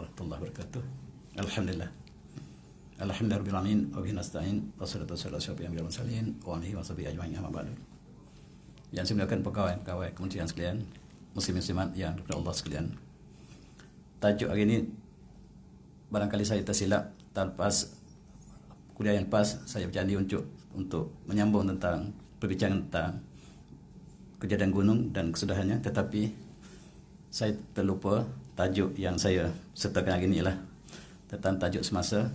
warahmatullahi wabarakatuh. Alhamdulillah. Alhamdulillahirabbil alamin wa bihi nasta'in wassalatu wassalamu ala asyrofil mursalin wa alihi washabihi ajmain amma ba'du. Yang saya muliakan pegawai kementerian sekalian, muslim-muslimat yang diberkahi Allah sekalian. Tajuk hari ini barangkali saya tersilap, lepas kuliah yang lepas saya berjanji untuk menyambung tentang perbincangan tentang kejadian gunung dan kesudahannya, tetapi saya terlupa tajuk yang saya sertakan hari ini ialah tentang tajuk semasa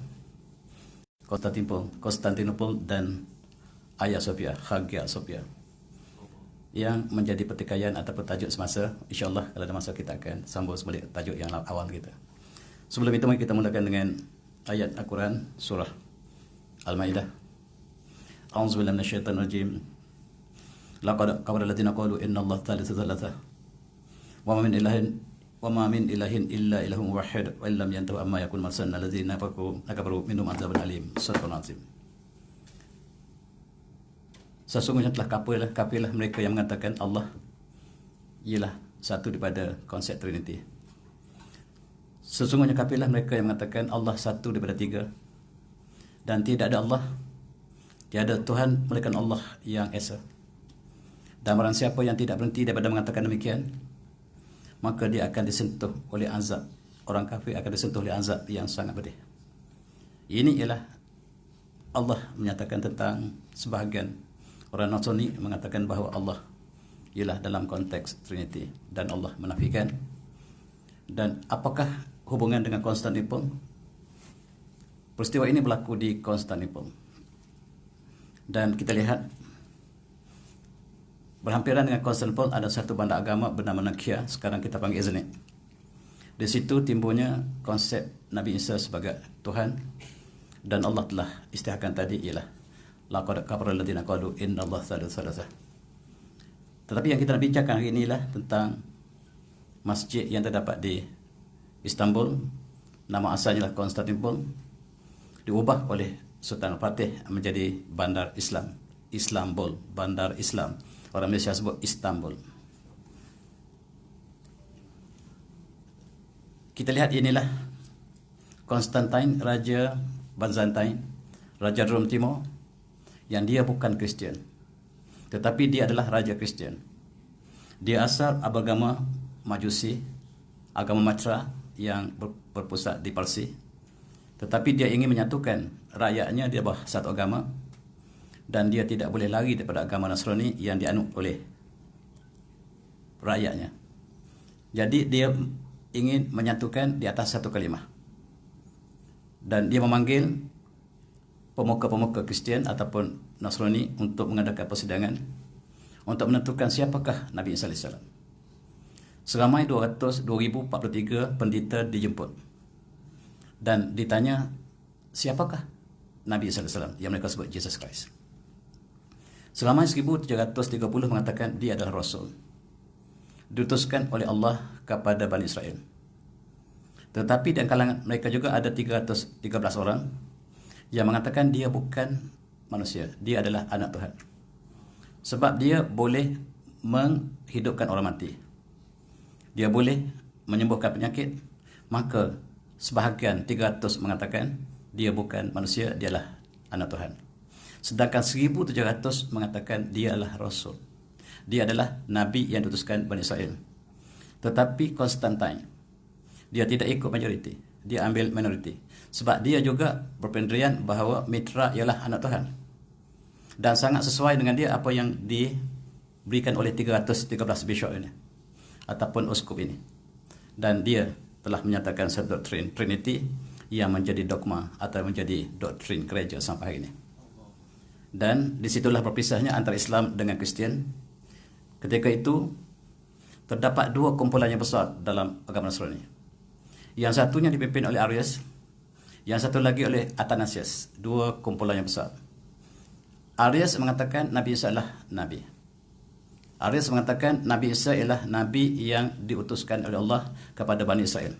Konstantinopel dan Hagia Sophia yang menjadi pertikaian ataupun tajuk semasa. InsyaAllah kalau ada masa kita akan sambung sebalik tajuk yang awal kita. Sebelum itu mari kita mulakan dengan ayat Al-Quran surah Al-Maidah. A'udzubillahi minasyaitonir rajim. Laqad kafara alladziina qalu innallaha thalithu thalatha wa ma min ilahin illa ilahun wahid wa illam yantahu amma yakun masanna alladziina kafaru minhum adzabun alim. Sadaqallahul azim. Sesungguhnya telah kafirlah mereka yang mengatakan Allah ialah satu daripada konsep Trinity. Sesungguhnya kafirlah mereka yang mengatakan Allah satu daripada tiga dan tidak ada Allah, tiada Tuhan melainkan Allah yang Esa. Dan barang siapa yang tidak berhenti daripada mengatakan demikian, maka dia akan disentuh oleh azab. Orang kafir akan disentuh oleh azab yang sangat pedih. Ini ialah Allah menyatakan tentang sebahagian orang Nasrani mengatakan bahawa Allah ialah dalam konteks Trinity dan Allah menafikan. Dan apakah hubungan dengan Konstantinopel? Peristiwa ini berlaku di Konstantinopel. Dan kita lihat berhampiran dengan Konstantinopel ada satu bandar agama bernama Nicaea, sekarang kita panggil Iznik. Di situ timbulnya konsep Nabi Isa sebagai Tuhan, dan Allah telah istiharkan tadi ialah laqad kafara alladziina qalu innallaha thalithu thalatha. Tetapi yang kita nak bincangkan hari ini ialah tentang masjid yang terdapat di Istanbul, nama asalnya adalah Konstantinopel, diubah oleh Sultan Al-Fatih menjadi bandar Islam, Islambul, bandar Islam. Orang Malaysia sebut Istanbul. Kita lihat inilah Konstantin, Raja Byzantine, Raja Rom Timur, yang dia bukan Kristian, tetapi dia adalah Raja Kristian. Dia asal beragama Majusi, agama Matra yang berpusat di Parsi. Tetapi dia ingin menyatukan rakyatnya di bawah satu agama, dan dia tidak boleh lari daripada agama Nasrani yang dianut oleh rakyatnya. Jadi dia ingin menyatukan di atas satu kalimah. Dan dia memanggil pemuka-pemuka Kristian ataupun Nasrani untuk mengadakan persidangan untuk menentukan siapakah Nabi Isa AS. Seramai 2,043 pendeta dijemput dan ditanya siapakah Nabi Isa AS yang mereka sebut Jesus Christ. Seramai 1,730 mengatakan dia adalah Rasul, diutuskan oleh Allah kepada Bani Israel. Tetapi di kalangan mereka juga ada 313 orang yang mengatakan dia bukan manusia, dia adalah anak Tuhan. Sebab dia boleh menghidupkan orang mati, dia boleh menyembuhkan penyakit. Maka sebahagian 300 mengatakan dia bukan manusia, dia adalah anak Tuhan. Sedangkan 1,700 mengatakan dia adalah Rasul, dia adalah Nabi yang diutuskan Bani Israel. Tetapi Konstantin, dia tidak ikut majoriti, dia ambil minoriti. Sebab dia juga berpendirian bahawa Mitra ialah anak Tuhan. Dan sangat sesuai dengan dia apa yang diberikan oleh 313 bishop ini ataupun uskup ini. Dan dia telah menyatakan satu doktrin Trinity yang menjadi dogma atau menjadi doktrin gereja sampai hari ini. Dan disitulah perpisahnya antara Islam dengan Kristian. Ketika itu terdapat dua kumpulan yang besar dalam agama Nasrani. Yang satunya dipimpin oleh Arius, yang satu lagi oleh Athanasius. Dua kumpulan yang besar. Arius mengatakan Nabi Isa adalah Nabi. Arius mengatakan Nabi Isa ialah Nabi yang diutuskan oleh Allah kepada Bani Israel.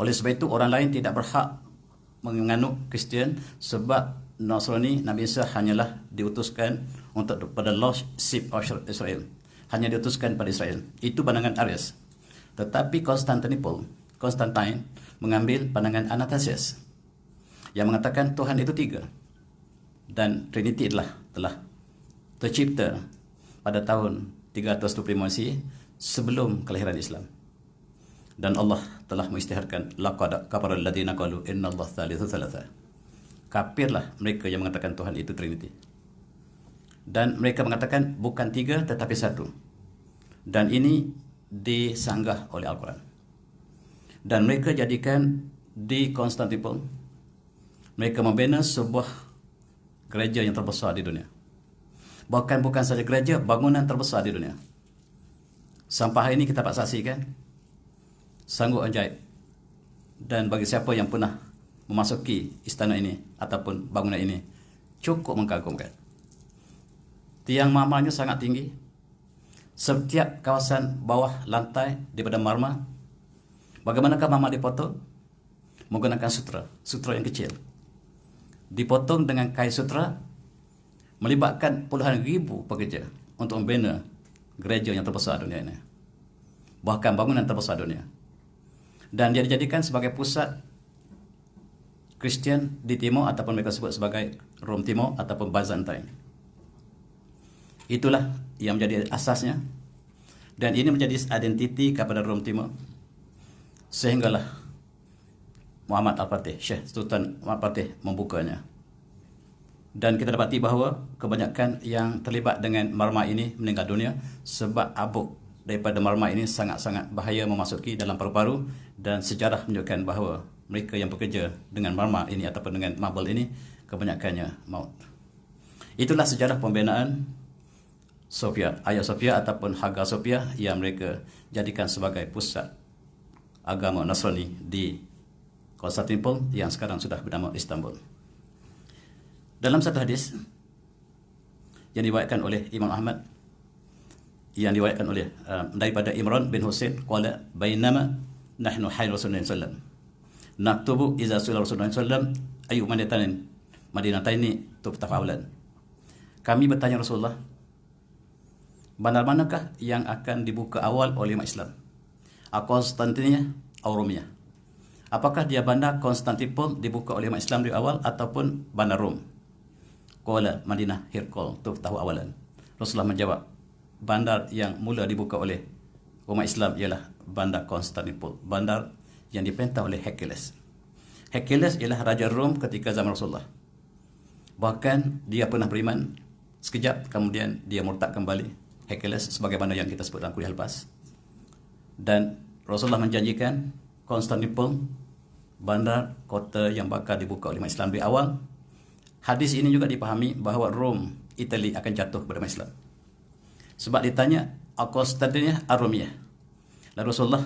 Oleh sebab itu orang lain tidak berhak menganut Kristian, sebab Nasrani Nabi Isa hanyalah diutuskan untuk pada lost sheep of Israel, hanya diutuskan pada Israel. Itu pandangan Arius. Tetapi Konstantinopel Constantine mengambil pandangan Athanasius yang mengatakan Tuhan itu 3 dan Trinity telah tercipta pada tahun 325 Masih sebelum kelahiran Islam. Dan Allah telah mengisytiharkan laqad kafara alladziina qalu innallaha thalithu thalatha. Kafirlah mereka yang mengatakan Tuhan itu Trinity. Dan mereka mengatakan bukan 3 tetapi 1. Dan ini disanggah oleh Al-Quran. Dan mereka jadikan di Konstantinopel, mereka membina sebuah gereja yang terbesar di dunia. Bahkan bukan saja gereja, bangunan terbesar di dunia. Sampai hari ini kita dapat saksikan, sanggup ajaib. Dan bagi siapa yang pernah memasuki istana ini ataupun bangunan ini, cukup mengagumkan. Tiang marmarnya sangat tinggi. Setiap kawasan bawah lantai daripada marmar. Bagaimanakah marmar dipotong? Menggunakan sutra yang kecil. Dipotong dengan kayu sutra, melibatkan puluhan ribu pekerja untuk membina gereja yang terbesar dunia ini. Bahkan bangunan terbesar dunia. Dan dia dijadikan sebagai pusat Kristian di Timur, ataupun mereka sebut sebagai Rom Timur ataupun Byzantine. Itulah yang menjadi asasnya. Dan ini menjadi identiti kepada Rom Timur. Sehinggalah Muhammad Al-Fatih, Syekh Sultan Muhammad Al-Fatih membukanya. Dan kita dapati bahawa kebanyakan yang terlibat dengan marmar ini meninggal dunia sebab abuk daripada marmar ini sangat-sangat bahaya memasuki dalam paru-paru, dan sejarah menunjukkan bahawa mereka yang bekerja dengan marmar ini ataupun dengan marble ini kebanyakannya maut. Itulah sejarah pembinaan Sofia, Hagia Sophia ataupun Hagia Sophia yang mereka jadikan sebagai pusat agama Nasrani di Konstantinopel yang sekarang sudah bernama Istanbul. Dalam satu hadis yang diriwayatkan oleh Imam Ahmad, yang diriwayatkan oleh daripada Imran bin Husain, qala bainama nahnu hayy Rasulullah sallallahu alaihi wasallam naktubu idza sula Rasulullah sallallahu alaihi wasallam ayu madinataini tuftah awlan. Kami bertanya Rasulullah, bandar manakah yang akan dibuka awal oleh umat Islam? Konstantinia atau Romia? Apakah dia bandar Konstantinopel dibuka oleh umat Islam di awal ataupun bandar Rom? Qala Madinah Hirqal tuftahu awalan. Rasulullah menjawab, bandar yang mula dibuka oleh umat Islam ialah bandar Konstantinopel, bandar yang diperintah oleh Hercules. Hercules ialah raja Rom ketika zaman Rasulullah. Bahkan dia pernah beriman sekejap, kemudian dia murtad kembali. Hercules sebagaimana yang kita sebut dalam kuliah lepas. Dan Rasulullah menjanjikan Konstantinopel, bandar kota yang bakal dibuka oleh umat Islam di awal. Hadis ini juga dipahami bahawa Rom, Itali akan jatuh kepada umat Islam. Sebab ditanya Konstantinia Aromia. Lalu Rasulullah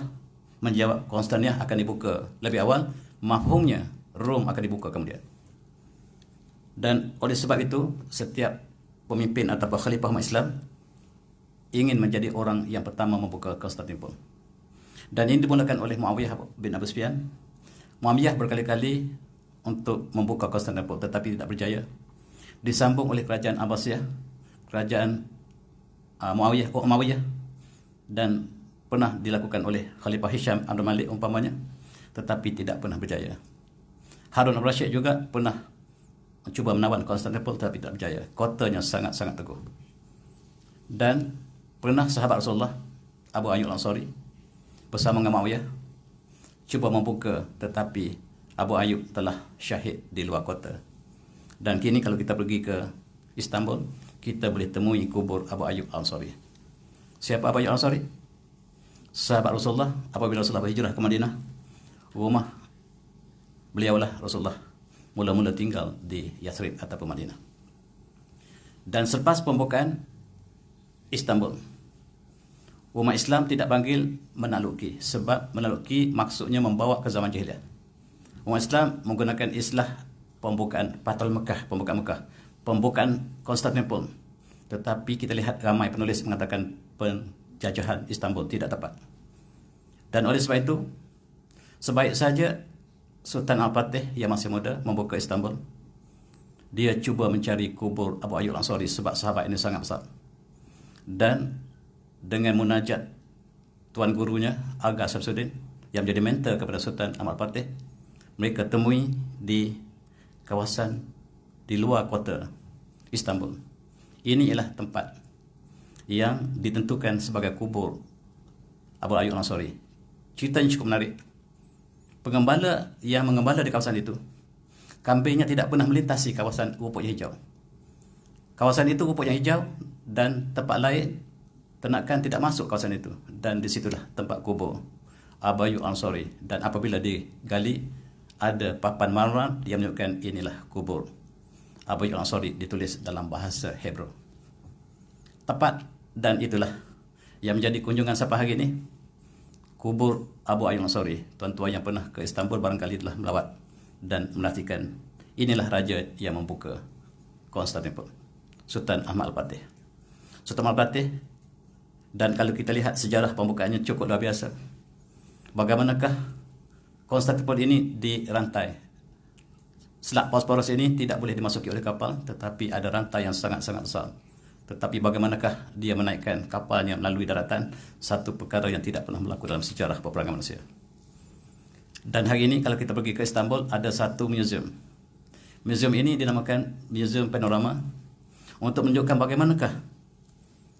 menjawab Konstantinia akan dibuka lebih awal, mafhumnya Rom akan dibuka kemudian. Dan oleh sebab itu setiap pemimpin atau khalifah umat Islam ingin menjadi orang yang pertama membuka Konstantinopel. Dan ini dimulakan oleh Muawiyah bin Abu Sufyan. Muawiyah berkali-kali untuk membuka Konstantinopel tetapi tidak berjaya. Disambung oleh kerajaan Abbasiyah, kerajaan Umayyah, dan pernah dilakukan oleh Khalifah Hisham Abdul Malik umpamanya, tetapi tidak pernah berjaya. Harun al-Rashid juga pernah mencuba menawan Konstantinopel tetapi tidak berjaya. Kotanya sangat-sangat teguh. Dan pernah sahabat Rasulullah Abu Ayyub al-Ansari bersama dengan Muawiyah cuba membuka, tetapi Abu Ayyub telah syahid di luar kota. Dan kini kalau kita pergi ke Istanbul, kita boleh temui kubur Abu Ayyub al-Ansari. Siapa Abu Ayyub al-Ansari? Sahabat Rasulullah. Apabila Rasulullah berhijrah ke Madinah, rumah beliaulah Rasulullah mula-mula tinggal di Yathrib ataupun Madinah. Dan selepas pembukaan Istanbul, umat Islam tidak panggil menakluki, sebab menakluki maksudnya membawa ke zaman jahiliah. Umat Islam menggunakan istilah pembukaan Fathul Mekah, pembukaan Konstantinopel. Tetapi kita lihat ramai penulis mengatakan penjajahan Istanbul, tidak tepat. Dan oleh sebab itu, sebaik saja Sultan Al-Fatih yang masih muda membuka Istanbul, dia cuba mencari kubur Abu Ayyub al-Ansari sebab sahabat ini sangat besar. Dan dengan munajat tuan gurunya Agha Syamsuddin, yang menjadi mentor kepada Sultan Ahmad Al-Fatih, mereka temui di kawasan di luar kota Istanbul. Ini ialah tempat yang ditentukan sebagai kubur Abu Ayyub Al-Ansari. Ceritanya cukup menarik. Pengembala yang mengembala di kawasan itu, kambingnya tidak pernah melintasi kawasan rumput yang hijau. Kawasan itu rumput yang hijau dan tempat lain ternakan tidak masuk kawasan itu, dan disitulah tempat kubur Abu Ayyub Al-Ansari. Dan apabila digali, ada papan marmer yang menunjukkan inilah kubur Abu Ayyub Al-Ansari, ditulis dalam bahasa Hebrew. Tepat, dan itulah yang menjadi kunjungan siapa hari ini, kubur Abu Ayyub Al-Ansari. Tuan-tuan yang pernah ke Istanbul barangkali telah melawat dan menantikan. Inilah raja yang membuka Konstantinopel, Sultan Ahmad Al-Fatih. Sultan Ahmad Al-Fatih, dan kalau kita lihat sejarah pembukaannya cukup luar biasa. Bagaimanakah Konstantinopel ini dirantai? Selat Bosporus ini tidak boleh dimasuki oleh kapal, tetapi ada rantai yang sangat-sangat besar. Tetapi bagaimanakah dia menaikkan kapalnya melalui daratan? Satu perkara yang tidak pernah berlaku dalam sejarah peperangan manusia. Dan hari ini kalau kita pergi ke Istanbul, ada satu museum. Museum ini dinamakan Museum Panorama, untuk menunjukkan bagaimanakah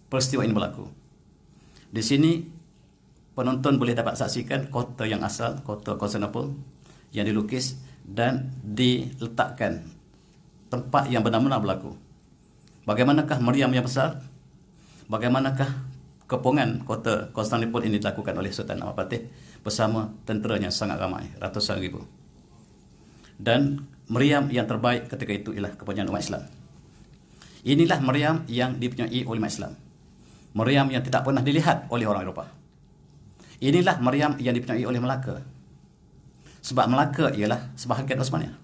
peristiwa ini berlaku. Di sini penonton boleh dapat saksikan kota yang asal, kota Konstantinopel, yang dilukis dan diletakkan tempat yang benar-benar berlaku. Bagaimanakah meriam yang besar, bagaimanakah kepungan kota Konstantinopel ini dilakukan oleh Sultan Ahmad Fatih bersama tenteranya sangat ramai, ratusan ribu. Dan meriam yang terbaik ketika itu ialah kepunyaan umat Islam. Inilah meriam yang dipunyai oleh umat Islam, meriam yang tidak pernah dilihat oleh orang Eropah. Inilah meriam yang dipunyai oleh Melaka, sebab Melaka ialah sebahagian Osmania.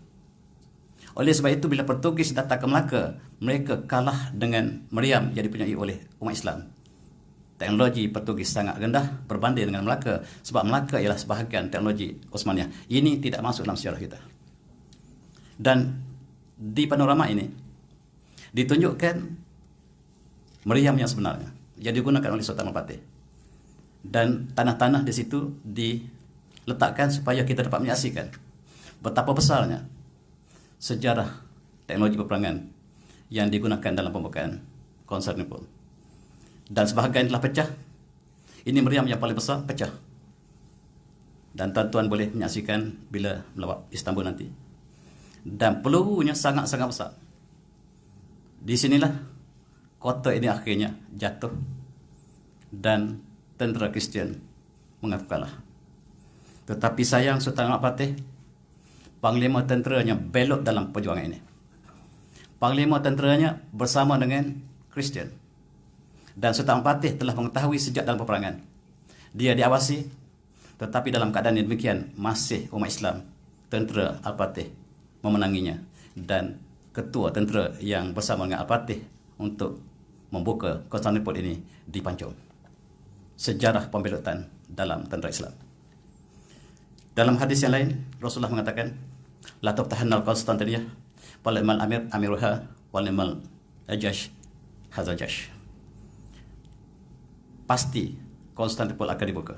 Oleh sebab itu, bila Portugis datang ke Melaka, mereka kalah dengan meriam yang dipunyai oleh umat Islam. Teknologi Portugis sangat rendah berbanding dengan Melaka, sebab Melaka ialah sebahagian teknologi Osmania. Ini tidak masuk dalam sejarah kita. Dan di panorama ini ditunjukkan meriam yang sebenarnya yang digunakan oleh Sultan Al-Fatih. Dan tanah-tanah di situ diletakkan supaya kita dapat menyaksikan betapa besarnya sejarah teknologi peperangan yang digunakan dalam pembukaan Konstantinopel. Dan sebahagian telah pecah. Ini meriam yang paling besar pecah. Dan tuan-tuan boleh menyaksikan bila melawat Istanbul nanti. Dan pelurunya sangat-sangat besar. Di sinilah kota ini akhirnya jatuh dan tentera Kristian mengaku kalah. Tetapi sayang, Sultan Ahmad Fatih, panglima tenteranya belok dalam perjuangan ini. Panglima tenteranya bersama dengan Kristian. Dan Sultan Ahmad Fatih telah mengetahui sejak dalam peperangan. Dia diawasi, tetapi dalam keadaan yang demikian masih umat Islam, tentera Al-Fatih memenanginya. Dan ketua tentera yang bersama dengan Al-Fatih untuk membuka Konstantinopel ini dipancung. Sejarah pembelotan dalam tentera Islam. Dalam hadis yang lain, Rasulullah mengatakan, la tubtahannal Konstantiniyah wal imal amir amiruha wal imal ajash hadzal jash. Pasti Konstantinopel akan dibuka.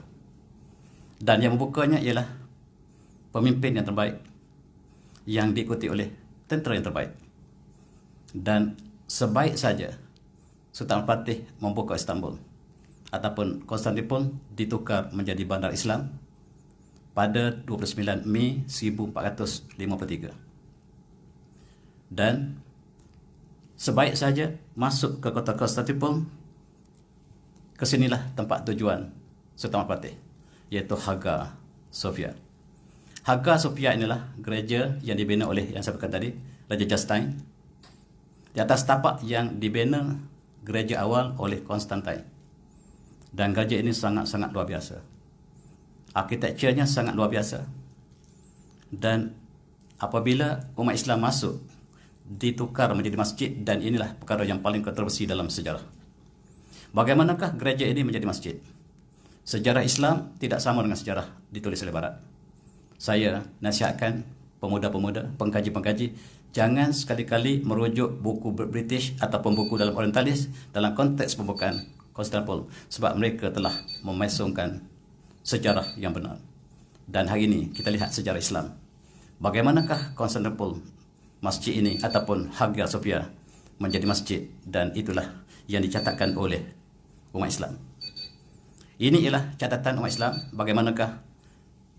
Dan yang membukanya ialah pemimpin yang terbaik, yang diikuti oleh tentera yang terbaik. Dan sebaik saja Sultan Al-Fatih membuka Istanbul ataupun Konstantinopel ditukar menjadi bandar Islam pada 29 Mei 1453. Dan sebaik saja masuk ke kota Konstantinopel, kesinilah tempat tujuan Sultan Al-Fatih, iaitu Hagia Sophia. Hagia Sophia inilah gereja yang dibina oleh yang saya katakan tadi, Raja Justin. Di atas tapak yang dibina gereja awal oleh Konstantin. Dan gereja ini sangat-sangat luar biasa. Arkitekturnya sangat luar biasa. Dan apabila umat Islam masuk, ditukar menjadi masjid, dan inilah perkara yang paling kontroversi dalam sejarah. Bagaimanakah gereja ini menjadi masjid? Sejarah Islam tidak sama dengan sejarah ditulis oleh Barat. Saya nasihatkan pemuda-pemuda, pengkaji-pengkaji, jangan sekali-kali merujuk buku British ataupun buku dalam Orientalis dalam konteks pembukaan Konstantinopel, sebab mereka telah memesongkan sejarah yang benar. Dan hari ini kita lihat sejarah Islam. Bagaimanakah Konstantinopel, masjid ini ataupun Hagia Sophia menjadi masjid, dan itulah yang dicatatkan oleh umat Islam. Ini ialah catatan umat Islam bagaimanakah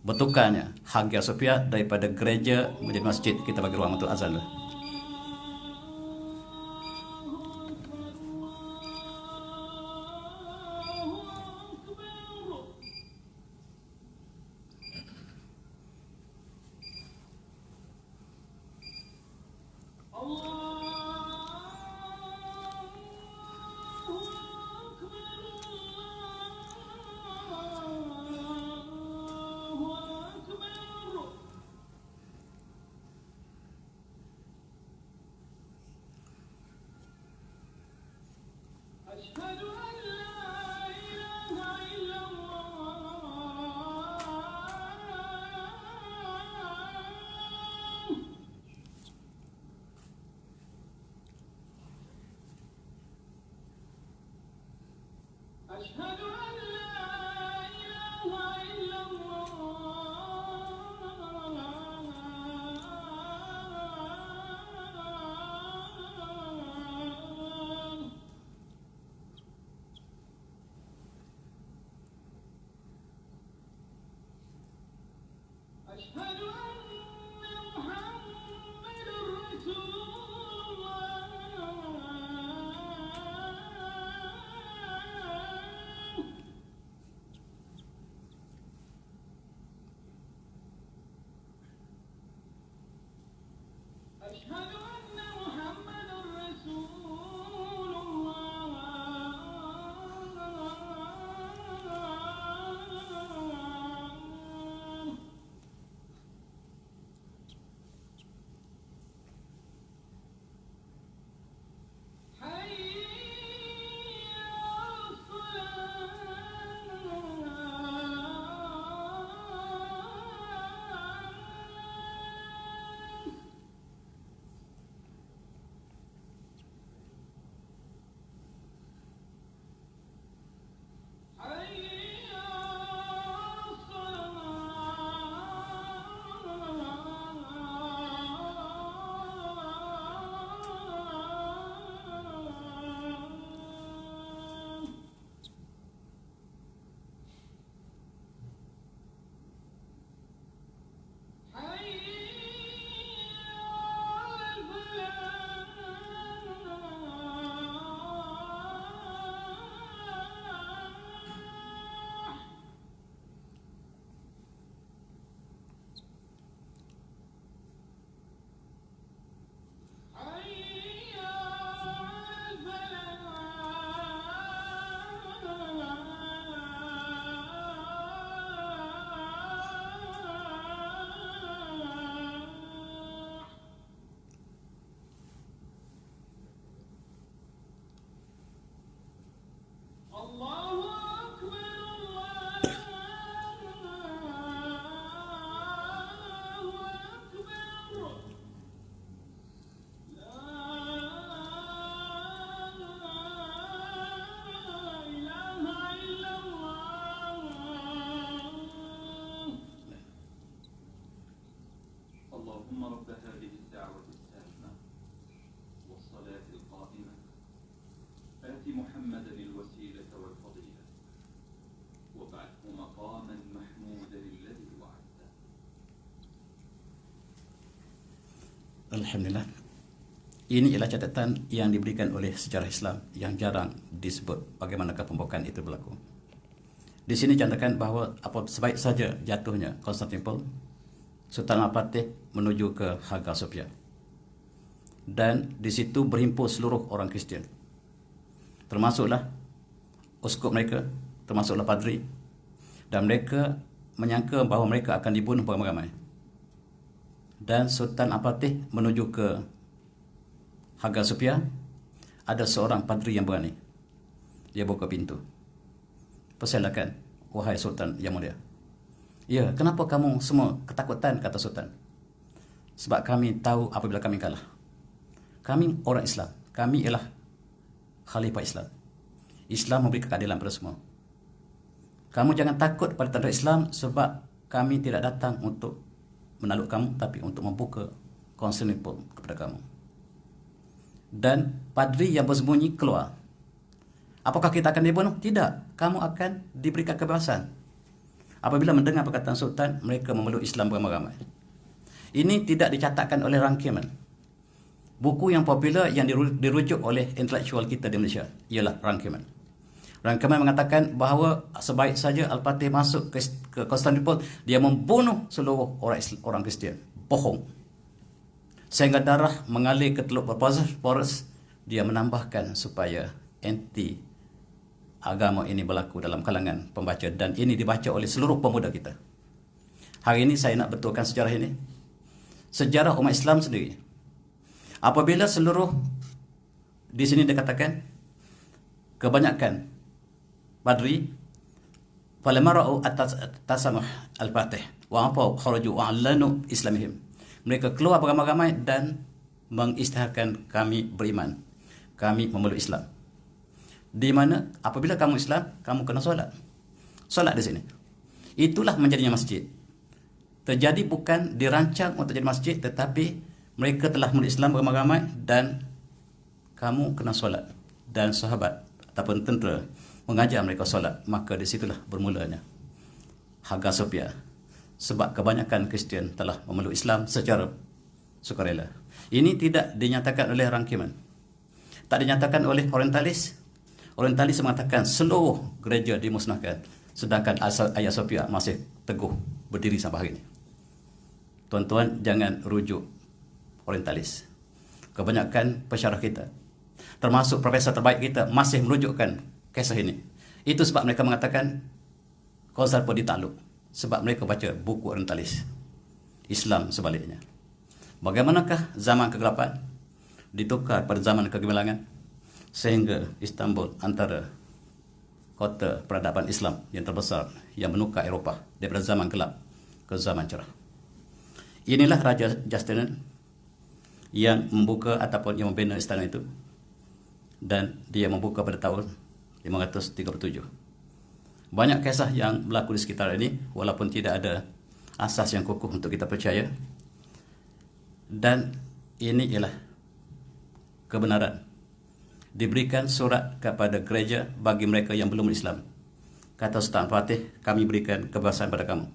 bertukarnya Hagia Sophia daripada gereja menjadi masjid. Kita bagi ruang untuk azan. Alhamdulillah. Ini ialah catatan yang diberikan oleh sejarah Islam yang jarang disebut bagaimanakah pembukaan itu berlaku. Di sini candakan bahawa apa sebaik saja jatuhnya Konstantinopel, Sultan Al-Fatih menuju ke Hagia Sophia. Dan di situ berhimpun seluruh orang Kristian. Termasuklah uskup mereka, termasuklah padri, dan mereka menyangka bahawa mereka akan dibunuh beramai-ramai. Dan Sultan Al-Fatih menuju ke Hagia Sophia. Ada seorang padri yang berani. Dia buka pintu. Persilakan, wahai Sultan yang mulia. Ya, kenapa kamu semua ketakutan, kata Sultan? Sebab kami tahu apabila kami kalah. Kami orang Islam. Kami ialah khalifah Islam. Islam memberi keadilan pada semua. Kamu jangan takut pada tentera Islam sebab kami tidak datang untuk menakluk kamu, tapi untuk membuka Konstantinopel kepada kamu. Dan padri yang bersembunyi keluar. Apakah kita akan dibunuh? Tidak. Kamu akan diberikan kebebasan. Apabila mendengar perkataan Sultan, mereka memeluk Islam beramai-ramai. Ini tidak dicatatkan oleh rangkiman. Buku yang popular yang dirujuk oleh intelektual kita di Malaysia ialah rangkiman. Rangkiman mengatakan bahawa sebaik saja Al-Fatih masuk ke Konstantinopel, dia membunuh seluruh orang Kristian. Bohong. Sehingga darah mengalir ke Teluk Bosporus, dia menambahkan supaya anti agama ini berlaku dalam kalangan pembaca, dan ini dibaca oleh seluruh pemuda kita. Hari ini saya nak betulkan sejarah ini. Sejarah umat Islam sendiri. Apabila seluruh di sini dikatakan kebanyakan Badri falamma ra'u at-tasamuh al-Fatih wa afu kharaju wa 'allanu islamihim. Mereka keluar beramai-ramai dan mengisytiharkan kami beriman. Kami memeluk Islam. Di mana apabila kamu Islam, kamu kena solat. Solat di sini. Itulah menjadinya masjid. Terjadi bukan dirancang untuk jadi masjid, tetapi mereka telah memeluk Islam beramai-ramai dan kamu kena solat. Dan sahabat ataupun tentera mengajar mereka solat. Maka di situlah bermulanya Hagia Sophia. Sebab kebanyakan Kristian telah memeluk Islam secara sukarela. Ini tidak dinyatakan oleh rangkiman. Tak dinyatakan oleh orientalis. Orientalis mengatakan seluruh gereja dimusnahkan. Sedangkan Hagia Sophia masih teguh berdiri sampai hari ini. Tuan-tuan, jangan rujuk orientalis. Kebanyakan pensyarah kita, termasuk profesor terbaik kita, masih merujukkan kisah ini. Itu sebab mereka mengatakan Konstantinopel ditakluk. Sebab mereka baca buku orientalis. Islam sebaliknya. Bagaimanakah zaman kegelapan ditukar pada zaman kegemilangan, sehingga Istanbul antara kota peradaban Islam yang terbesar yang menukar Eropah daripada zaman gelap ke zaman cerah. Inilah Raja Justinian yang membuka ataupun yang membina istana itu, dan dia membuka pada tahun 537. Banyak kisah yang berlaku di sekitar ini, walaupun tidak ada asas yang kukuh untuk kita percaya. Dan ini ialah kebenaran. Diberikan surat kepada gereja bagi mereka yang belum Islam. Kata Sultan Fatih, kami berikan kebebasan pada kamu.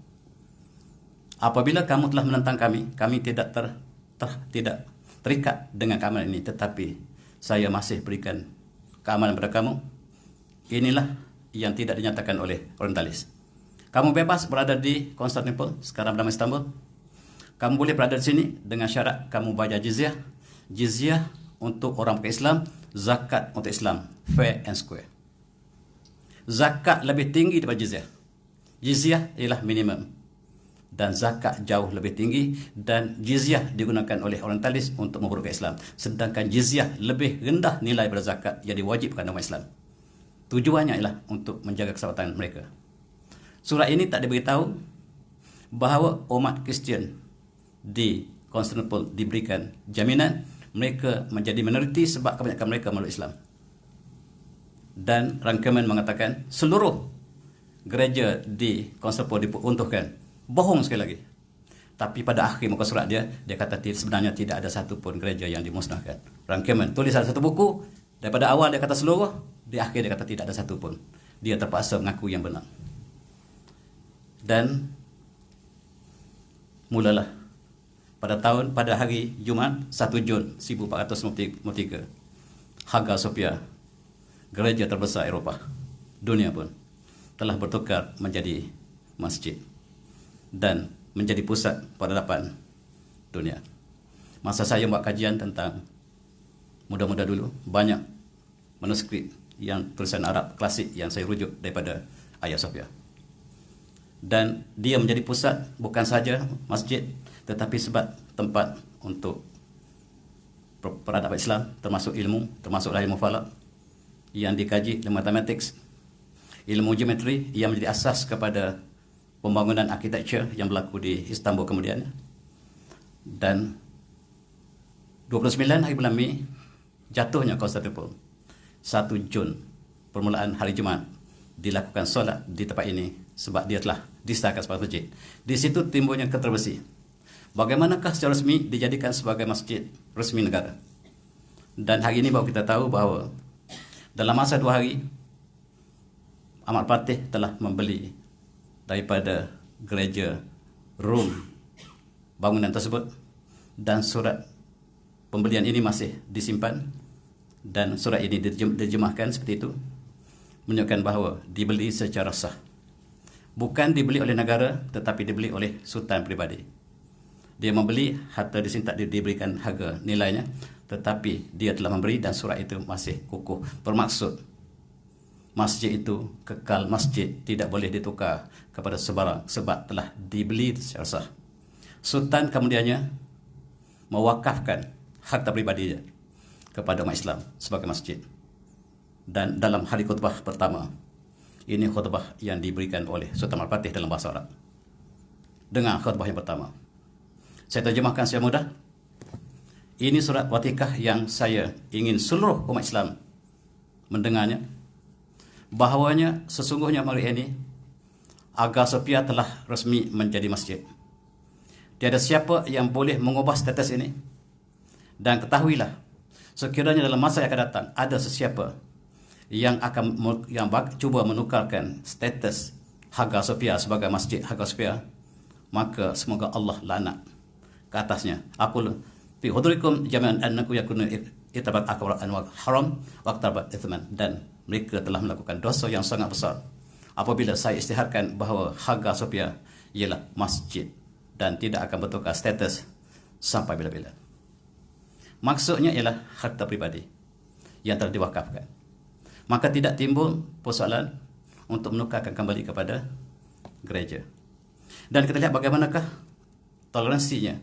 Apabila kamu telah menentang kami, kami tidak tidak terikat dengan keamanan ini, tetapi saya masih berikan keamanan pada kamu. Inilah yang tidak dinyatakan oleh orientalis. Kamu bebas berada di Konstantinopel, sekarang bernama Istanbul. Kamu boleh berada di sini dengan syarat kamu bayar jizyah. Jizyah untuk orang bukan Islam, zakat untuk Islam, fair and square. Zakat lebih tinggi daripada jizyah. Jizyah ialah minimum dan zakat jauh lebih tinggi, dan jizyah digunakan oleh orientalis untuk memburukan Islam, sedangkan jizyah lebih rendah nilai daripada zakat yang diwajibkan umat Islam. Tujuannya ialah untuk menjaga keselamatan mereka. Surat ini tak diberitahu bahawa umat Kristian di Konstantinopel diberikan jaminan mereka menjadi minoriti sebab kebanyakan mereka memeluk Islam. Dan rangkaman mengatakan seluruh gereja di Konstantinopel diperuntukkan. Bohong sekali lagi. Tapi pada akhir muka surat dia kata sebenarnya tidak ada satu pun gereja yang dimusnahkan. Rangkaman tulis satu buku, daripada awal dia kata seluruh, di akhir dia kata tidak ada satu pun. Dia terpaksa mengaku yang benar. Dan mulalah pada hari Jumaat 1 Jun 1453, Hagia Sophia, gereja terbesar Eropah, dunia pun, telah bertukar menjadi masjid dan menjadi pusat peradaban dunia. Masa saya buat kajian tentang muda-muda dulu, banyak manuskrip yang tulisan Arab klasik yang saya rujuk daripada Hagia Sophia. Dan dia menjadi pusat bukan saja masjid, tetapi sebab tempat untuk peradaban Islam, termasuk ilmu, termasuklah ilmu falak yang dikaji, ilmu matematik, ilmu geometri yang menjadi asas kepada pembangunan arkitektur yang berlaku di Istanbul kemudian. Dan 29 hari bulan Mei jatuhnya Konstantinopel, 1 Jun permulaan hari Jumaat dilakukan solat di tempat ini sebab dia telah disahkan sebagai masjid. Di situ timbulnya kontroversi. Bagaimanakah secara resmi dijadikan sebagai masjid resmi negara? Dan hari ini baru kita tahu bahawa dalam masa 2 hari, Ahmad Fatih telah membeli daripada gereja Rom bangunan tersebut, dan surat pembelian ini masih disimpan, dan surat ini diterjemahkan seperti itu, menunjukkan bahawa dibeli secara sah. Bukan dibeli oleh negara, tetapi dibeli oleh sultan pribadi. Dia membeli, harta disintak diberikan harga nilainya, tetapi dia telah memberi dan surat itu masih kukuh. Bermaksud masjid itu kekal masjid, tidak boleh ditukar kepada sebarang sebab telah dibeli secara sah. Sultan kemudiannya mewakafkan harta pribadinya kepada umat Islam sebagai masjid. Dan dalam hari khutbah pertama, ini khutbah yang diberikan oleh Sultan Al-Fatih dalam bahasa Arab. Dengar khutbah yang pertama. Saya terjemahkan secara mudah. Ini surat watikah yang saya ingin seluruh umat Islam mendengarnya. Bahawanya sesungguhnya hari ini Hagia Sophia telah resmi menjadi masjid. Tiada siapa yang boleh mengubah status ini. Dan ketahuilah, sekiranya dalam masa yang akan datang ada sesiapa yang cuba menukarkan status Hagia Sophia sebagai masjid Hagia Sophia, maka semoga Allah laknat ke atasnya. Aku fi hudurikum jami'an annakum yakunu itabat akbar anwar haram waqtabat ithman, dan mereka telah melakukan dosa yang sangat besar apabila saya isytiharkan bahawa Hagia Sophia ialah masjid dan tidak akan bertukar status sampai bila-bila. Maksudnya ialah harta pribadi yang telah diwakafkan. Maka tidak timbul persoalan untuk menukarkan kembali kepada gereja. Dan kita lihat bagaimanakah toleransinya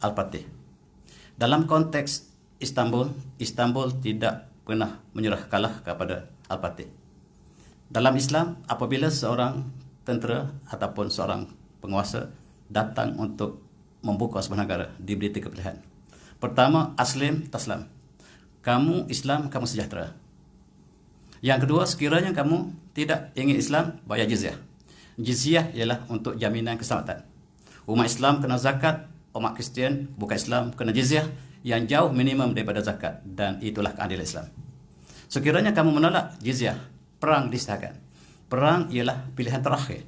Al-Fatih. Dalam konteks Istanbul tidak pernah menyerah kalah kepada Al-Fatih. Dalam Islam, apabila seorang tentera ataupun seorang penguasa datang untuk membuka sebuah negara, diberi 3 pilihan. Pertama, aslim taslam. Kamu Islam, kamu sejahtera. Yang kedua, sekiranya kamu tidak ingin Islam, bayar jizyah. Jizyah ialah untuk jaminan keselamatan. Umat Islam kena zakat, umat Kristian bukan Islam kena jizyah yang jauh minimum daripada zakat, dan itulah keadilan Islam. Sekiranya kamu menolak jizyah, perang disahkan. Perang ialah pilihan terakhir.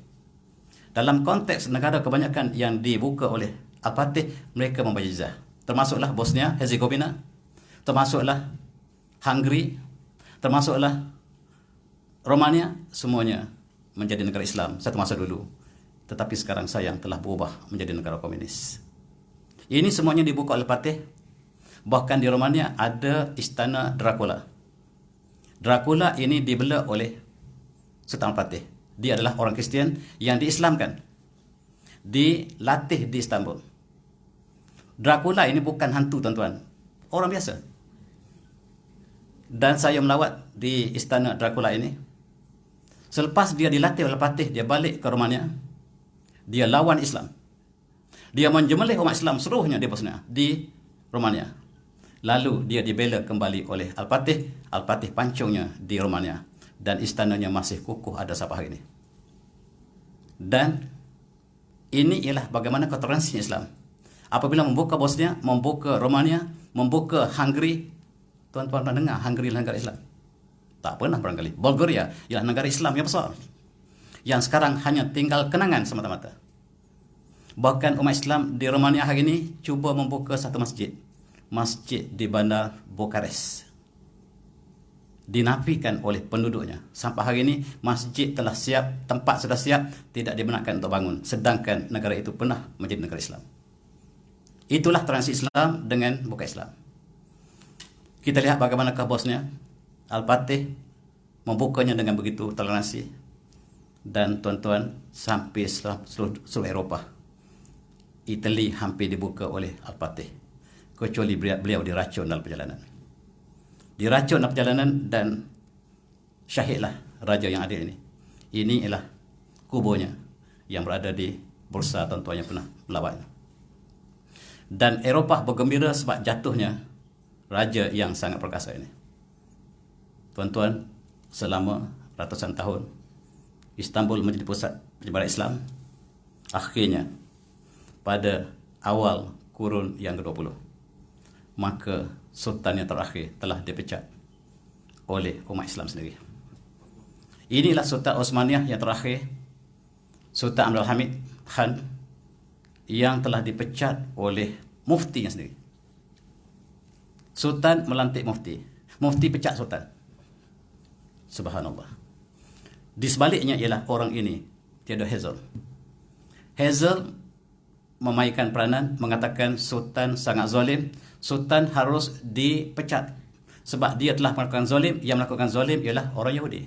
Dalam konteks negara kebanyakan yang dibuka oleh Al-Fatih, mereka membayar jizyah. Termasuklah Bosnia, Herzegovina, termasuklah Hungary, termasuklah Romania, semuanya menjadi negara Islam satu masa dulu. Tetapi sekarang sayang telah berubah menjadi negara komunis. Ini semuanya dibuka oleh Fatih. Bahkan di Romania ada istana Dracula. Dracula ini dibela oleh Sultan Fatih. Dia adalah orang Kristian yang diislamkan, dilatih di Istanbul. Dracula ini bukan hantu, tuan-tuan, orang biasa. Dan saya melawat di istana Dracula ini. Selepas dia dilatih oleh Fatih, dia balik ke Romania. Dia lawan Islam. Dia menjemelih umat Islam seluruhnya di Bosnia, di Romania. Lalu dia dibela kembali oleh Al-Fatih. Al-Fatih pancungnya di Romania, dan istananya masih kukuh ada sampai hari ini. Dan ini ialah bagaimana toleransi Islam. Apabila membuka Bosnia, membuka Romania, membuka Hungary. Tuan-tuan pernah dengar Hungary adalah negara Islam? Tak pernah barangkali. Bulgaria ialah negara Islam yang besar, yang sekarang hanya tinggal kenangan semata-mata. Bahkan umat Islam di Romania hari ini cuba membuka satu masjid. Masjid di bandar Bukares. Dinafikan oleh penduduknya. Sampai hari ini masjid telah siap, tempat sudah siap, tidak dibenarkan untuk bangun. Sedangkan negara itu pernah menjadi negara Islam. Itulah transi Islam dengan bukan Islam. Kita lihat bagaimanakah Bosnia. Al-Fatih membukanya dengan begitu toleransi. Dan tuan-tuan, sampai seluruh Eropah, Itali hampir dibuka oleh Al-Fatih. Kecuali beliau diracun dalam perjalanan. Diracun dalam perjalanan dan syahidlah raja yang adil ini. Ini ialah kuburnya yang berada di Bursa, tuan-tuan yang pernah melawatnya. Dan Eropah bergembira sebab jatuhnya raja yang sangat perkasa ini. Tuan-tuan, selama ratusan tahun Istanbul menjadi pusat penyebaran Islam. Akhirnya pada awal kurun yang ke-20, maka sultan yang terakhir telah dipecat oleh umat Islam sendiri. Inilah Sultan Osmaniyah yang terakhir, Sultan Abdul Hamid Khan, yang telah dipecat oleh muftinya sendiri. Sultan melantik mufti, mufti pecat sultan. Subhanallah. Di sebaliknya ialah orang ini, Theodor Herzl. Herzl memainkan peranan, mengatakan sultan sangat zalim, sultan harus dipecat sebab dia telah melakukan zalim. Yang melakukan zalim ialah orang Yahudi.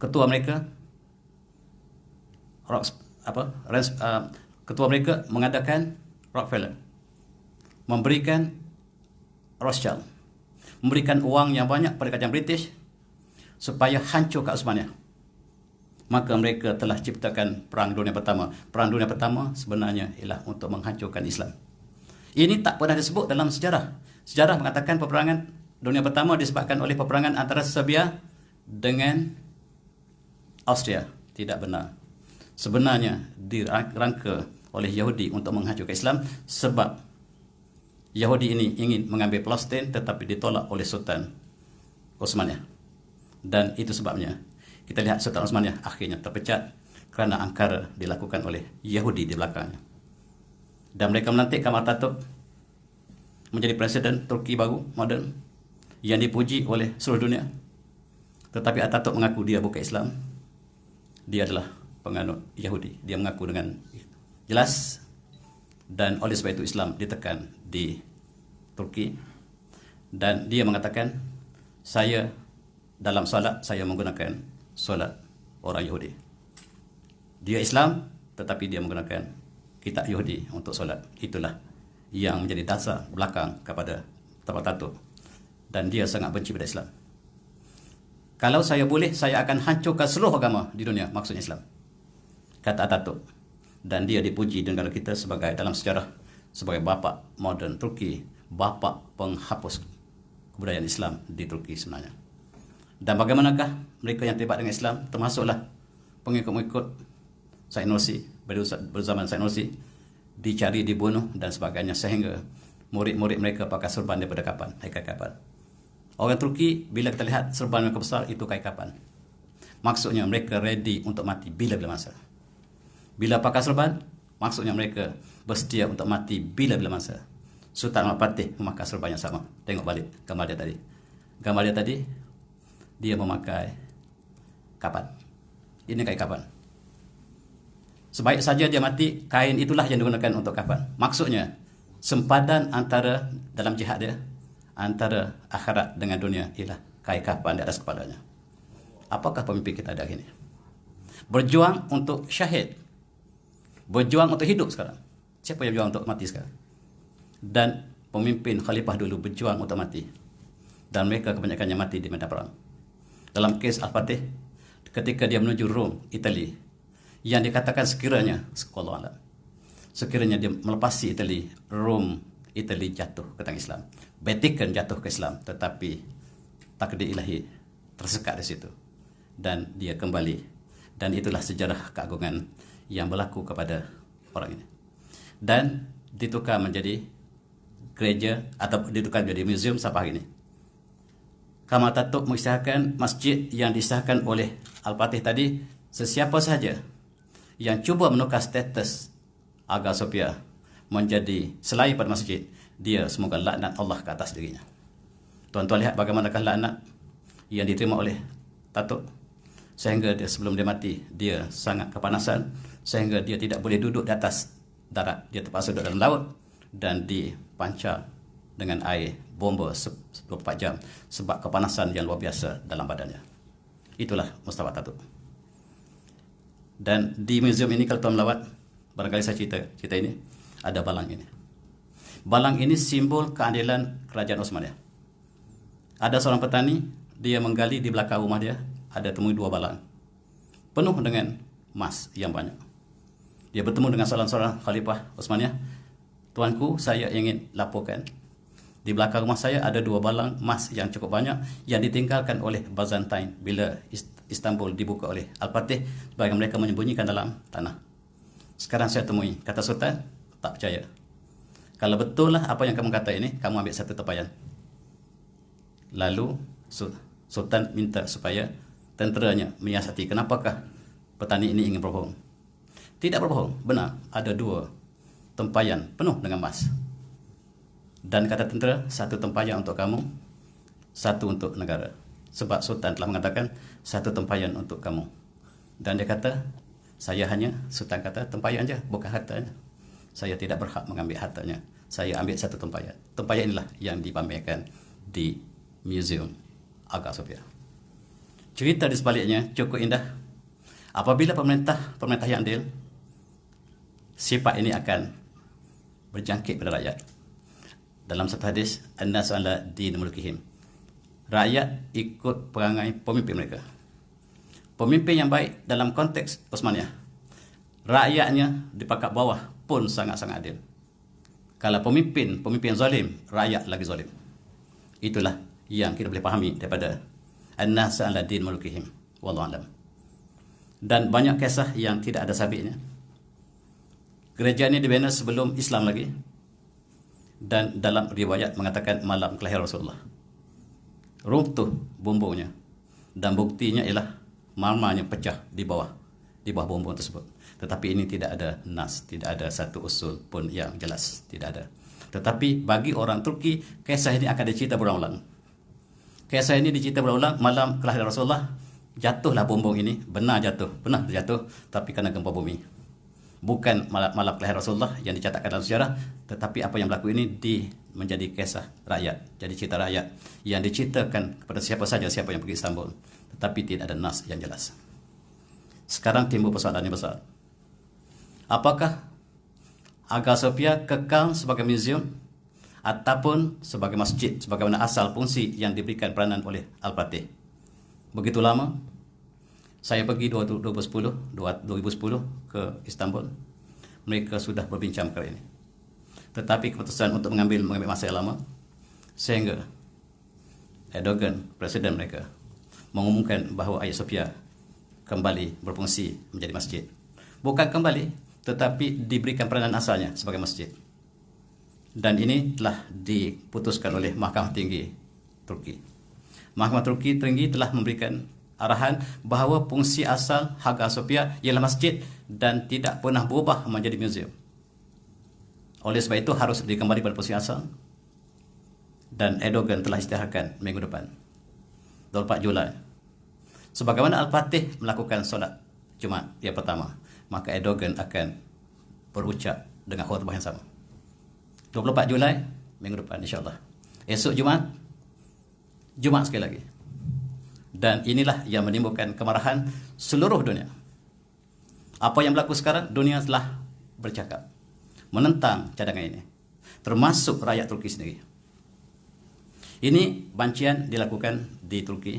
Ketua mereka ketua mereka mengadakan Rockefeller, memberikan Rothschild, memberikan uang yang banyak pada kerajaan British supaya hancur kat Osmaniyah. Maka mereka telah ciptakan Perang Dunia Pertama. Perang Dunia Pertama sebenarnya ialah untuk menghancurkan Islam. Ini tak pernah disebut dalam sejarah. Sejarah mengatakan peperangan Dunia Pertama disebabkan oleh peperangan antara Serbia dengan Austria. Tidak benar. Sebenarnya dirangka oleh Yahudi untuk menghancurkan Islam sebab Yahudi ini ingin mengambil Palestin tetapi ditolak oleh Sultan Osmaniyah. Dan itu sebabnya kita lihat Sultan Osmaniyah akhirnya terpecat kerana angkara dilakukan oleh Yahudi di belakangnya. Dan mereka melantik Kemal Atatürk menjadi presiden Turki baru, moden, yang dipuji oleh seluruh dunia. Tetapi Atatürk mengaku dia bukan Islam. Dia adalah penganut Yahudi. Dia mengaku dengan jelas. Dan oleh sebab itu Islam ditekan di Turki. Dan dia mengatakan, saya dalam solat, saya menggunakan solat orang Yahudi. Dia Islam, tetapi dia menggunakan kitab Yahudi untuk solat. Itulah yang menjadi dasar belakang kepada Atatürk. Dan dia sangat benci pada Islam. Kalau saya boleh, saya akan hancurkan seluruh agama di dunia, maksudnya Islam, kata Atatürk. Dan dia dipuji di negara kita sebagai, dalam sejarah, sebagai bapa moden Turki, bapa penghapus kebudayaan Islam di Turki sebenarnya. Dan bagaimanakah mereka yang terlibat dengan Islam, termasuklah pengikut-pengikut Said Nursi, berzaman Said Nursi, dicari, dibunuh dan sebagainya, sehingga murid-murid mereka pakai serban daripada kapan, haikai kapan. Orang Turki, bila kita lihat serban mereka besar, itu kai kapan. Maksudnya mereka ready untuk mati bila-bila masa. Bila pakai serban, maksudnya mereka bersedia untuk mati bila-bila masa. Sultan Ahmad Fatih memakai serban yang sama. Tengok balik gambar dia tadi. Gambar dia tadi, dia memakai kapan. Ini kai kapan. Sebaik saja dia mati, kain itulah yang digunakan untuk kapan. Maksudnya, sempadan antara dalam jihad dia, antara akhirat dengan dunia ialah kai kapan di atas kepalanya. Apakah pemimpin kita ada hari ini? Berjuang untuk syahid, berjuang untuk hidup sekarang. Siapa yang berjuang untuk mati sekarang? Dan pemimpin khalifah dulu berjuang untuk mati, dan mereka kebanyakannya mati di medan perang. Dalam kes Al-Fatih, ketika dia menuju Rom, Itali, yang dikatakan sekiranya, sekiranya dia melepasi Itali, Rom, Itali jatuh ke tangan Islam, Vatikan jatuh ke Islam, tetapi takdir ilahi tersekat di situ dan dia kembali. Dan itulah sejarah keagungan yang berlaku kepada orang ini. Dan ditukar menjadi gereja atau ditukar menjadi museum sampai hari ini. Kemal Atatürk mengisyaratkan masjid yang disahkan oleh Al-Fatih tadi, sesiapa saja yang cuba menukar status Hagia Sophia menjadi selain pada masjid, dia semoga laknat Allah ke atas dirinya. Tuan-tuan lihat bagaimanakah laknat yang diterima oleh Atatürk, sehingga dia sebelum dia mati, dia sangat kepanasan, sehingga dia tidak boleh duduk di atas darat. Dia terpaksa duduk dalam laut dan dipancar dengan air bomba 24 jam sebab kepanasan yang luar biasa dalam badannya. Itulah Mustafa Atatürk. Dan di museum ini kalau tuan melawat, barangkali saya cerita ini, ada balang ini. Balang ini simbol keadilan kerajaan Osmaniyah. Ada seorang petani, dia menggali di belakang rumah dia, ada temui 2 balang penuh dengan emas yang banyak. Dia bertemu dengan seorang khalifah Osmaniyah. Tuanku, saya ingin laporkan Di belakang rumah saya ada 2 balang emas yang cukup banyak yang ditinggalkan oleh Byzantine bila Istanbul dibuka oleh Al-Fatih bagi mereka menyembunyikan dalam tanah. Sekarang saya temui, kata Sultan, tak percaya. Kalau betul lah apa yang kamu kata ini, kamu ambil satu tempayan. Lalu Sultan minta supaya tenteranya menyiasati kenapakah petani ini ingin berbohong. Tidak berbohong, benar, ada 2 tempayan penuh dengan emas. Dan kata tentera, 1 tempayan untuk kamu, 1 untuk negara. Sebab Sultan telah mengatakan 1 tempayan untuk kamu. Dan dia kata, Sultan kata, tempayan saja, bukan hartanya. Saya tidak berhak mengambil hartanya. Saya ambil 1 tempayan. Tempayan inilah yang dipamerkan di Museum Hagia Sophia. Cerita di sebaliknya cukup indah. Apabila pemerintah yang adil, sifat ini akan berjangkit pada rakyat. Dalam satu hadis, an-nasu ala din mulkihim. Rakyat ikut perangai pemimpin mereka. Pemimpin yang baik dalam konteks Osmaniyah, rakyatnya di pangkat bawah pun sangat-sangat adil. Kalau pemimpin zalim, rakyat lagi zalim. Itulah yang kita boleh pahami daripada an-nasu ala din mulkihim. Wallahu a'lam. Dan banyak kisah yang tidak ada sabitnya. Gereja ini dibina sebelum Islam lagi. Dan dalam riwayat mengatakan malam kelahiran Rasulullah. Runtuh bumbungnya. Dan buktinya ialah marmarnya pecah di bawah bumbung tersebut. Tetapi ini tidak ada nas, tidak ada satu usul pun yang jelas, tidak ada. Tetapi bagi orang Turki, kisah ini akan dicerita berulang-ulang. Kisah ini dicerita berulang-ulang malam kelahiran Rasulullah. Jatuhlah bumbung ini, benar terjatuh, tapi kena gempa bumi. Bukan malam kelahiran Rasulullah yang dicatatkan dalam sejarah, tetapi apa yang berlaku ini menjadi kisah rakyat, jadi cerita rakyat yang diceritakan kepada siapa saja siapa yang pergi Istanbul, tetapi tidak ada nas yang jelas. Sekarang timbul persoalan yang besar. Apakah Hagia Sophia kekal sebagai museum ataupun sebagai masjid sebagaimana asal fungsi yang diberikan peranan oleh Al-Fatih? Begitu lama saya pergi 2010 ke Istanbul. Mereka sudah berbincang perkara ini. Tetapi keputusan untuk mengambil masa yang lama sehingga Erdogan, presiden mereka, mengumumkan bahawa Hagia Sophia kembali berfungsi menjadi masjid. Bukan kembali, tetapi diberikan peranan asalnya sebagai masjid. Dan ini telah diputuskan oleh Mahkamah Tinggi Turki. Mahkamah Turki Tinggi telah memberikan arahan bahawa fungsi asal Hagia Sophia ialah masjid dan tidak pernah berubah menjadi museum. Oleh sebab itu harus dikembali pada fungsi asal. Dan Erdogan telah isytiharkan minggu depan 24 Julai. Sebagaimana Al-Fatih melakukan solat Jumaat yang pertama, maka Erdogan akan berucap dengan khutbah yang sama. 24 Julai minggu depan insya-Allah. Esok Jumaat sekali lagi. Dan inilah yang menimbulkan kemarahan seluruh dunia. Apa yang berlaku sekarang, dunia telah bercakap menentang cadangan ini, termasuk rakyat Turki sendiri. Ini bancian dilakukan di Turki.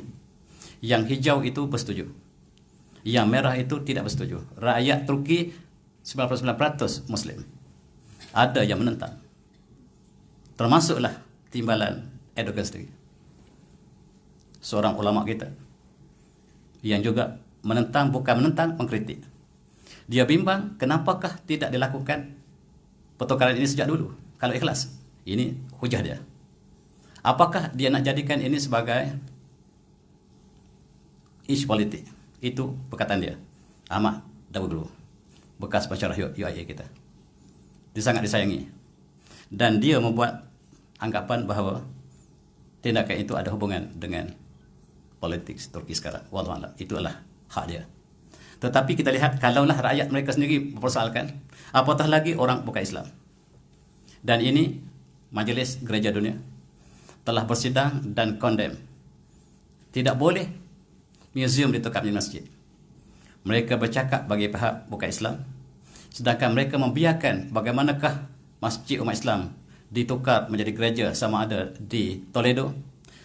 Yang hijau itu bersetuju, yang merah itu tidak bersetuju. Rakyat Turki 99% Muslim. Ada yang menentang, termasuklah timbalan Erdogan sendiri, seorang ulama kita yang juga menentang, bukan menentang, mengkritik. Dia bimbang kenapakah tidak dilakukan pertukaran ini sejak dulu kalau ikhlas. Ini hujah dia. Apakah dia nak jadikan ini sebagai isu politik? Itu perkataan dia. Ahmad Davutoglu, bekas pensyarah UIA kita. Dia sangat disayangi. Dan dia membuat anggapan bahawa tindakan itu ada hubungan dengan politik Turki sekarang. Wallahualam, itu adalah hak dia. Tetapi kita lihat, kalaulah rakyat mereka sendiri mempersoalkan, apatah lagi orang bukan Islam. Dan ini Majlis Gereja Dunia telah bersidang dan kondem. Tidak boleh museum ditukar menjadi masjid. Mereka bercakap bagi pihak bukan Islam, sedangkan mereka membiarkan bagaimanakah masjid umat Islam ditukar menjadi gereja, sama ada di Toledo,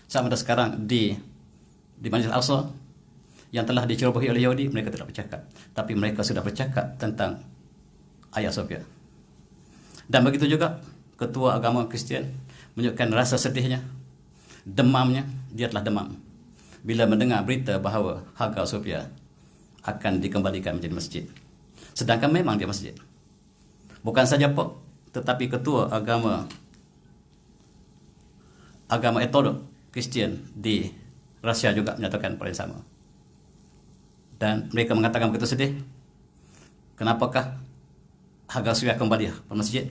sama ada sekarang di Masjid Al-Aqsa yang telah dicerobohi oleh Yahudi. Mereka tidak bercakap, tapi mereka sudah bercakap tentang Hagia Sophia. Dan begitu juga ketua agama Kristian menunjukkan rasa sedihnya, demamnya. Dia telah demam bila mendengar berita bahawa Hagia Sophia akan dikembalikan menjadi masjid. Sedangkan memang dia masjid. Bukan saja Pop, tetapi ketua agama Ortodoks Kristian di Rusia juga menyatakan perkara yang sama. Dan mereka mengatakan begitu sedih. Kenapakah Hagia Sophia kembali ke masjid?